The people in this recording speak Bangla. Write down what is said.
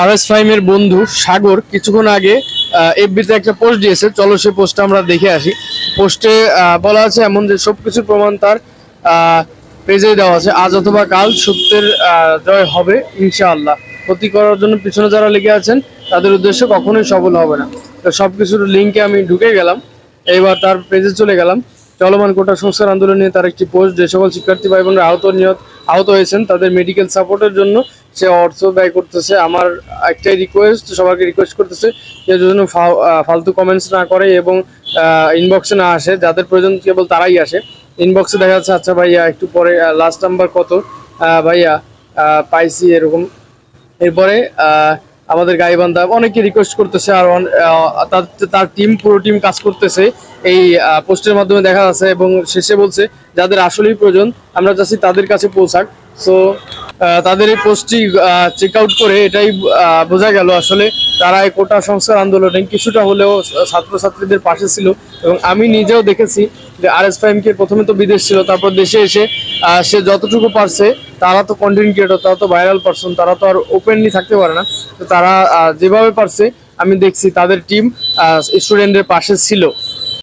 RS5 এর বন্ধু সাগর কিছুক্ষণ আগে এফবিতে একটা পোস্ট দিয়েছে, চলো সেই পোস্টটা আমরা দেখে আসি। পোস্টে বলা আছে এমন যে সবকিছু প্রমাণ তার পেজে দেওয়া আছে, আজ অথবা কাল সত্যের জয় হবে ইনশাআল্লাহ। ক্ষতি করার জন্য পিছনে যারা লেগে আছেন তাদের উদ্দেশ্য কখনোই সফল হবে না। তো সবকিছুর লিঙ্কে আমি ঢুকে গেলাম, এবার তার পেজে চলে গেলাম। চলমান কোটা সংস্কার আন্দোলন নিয়ে তার একটি পোস্ট, যে সকল শিক্ষার্থী ভাই বোনরা আহত হয়েছেন তাদের মেডিকেল সাপোর্টের জন্য সে অর্থ ব্যয় করতেছে। আমার একটাই রিকোয়েস্ট, সবাইকে রিকোয়েস্ট করতেছে যে যেন ফালতু কমেন্টস না করে এবং ইনবক্সে না আসে। যাদের প্রয়োজন কেবল তারাই আসে। ইনবক্সে দেখা যাচ্ছে আচ্ছা ভাইয়া একটু পরে লাস্ট নাম্বার কত, ভাইয়া পাইছি এরকম। এরপরে আমাদের গাইবান্ধা অনেকে রিকোয়েস্ট করতেছে, আর তার টিম, পুরো টিম কাজ করতেছে এই পোস্টের মাধ্যমে দেখা যাচ্ছে। এবং শেষে বলছে যাদের আসলেই প্রয়োজন আমরা চাচ্ছি তাদের কাছে পৌঁছাক। সো তাদের এই পোস্টটি চেক আউট করে এটাই বোঝা গেল আসলে তারা এই কোটা সংস্কার আন্দোলনে কিছুটা হলেও ছাত্রছাত্রীদের পাশে ছিল। এবং আমি নিজেও দেখেছি যে RS5 কে প্রথমে তো বিদেশ ছিল, তারপর দেশে এসে সে যতটুকু পারছে, তারা তো কন্টেন্ট ক্রিয়েটর, তারা তো ভাইরাল পারসন, তারা তো আর ওপেনলি থাকতে পারে না। তো তারা যেভাবে পারছে আমি দেখছি তাদের টিম স্টুডেন্টদের পাশে ছিল।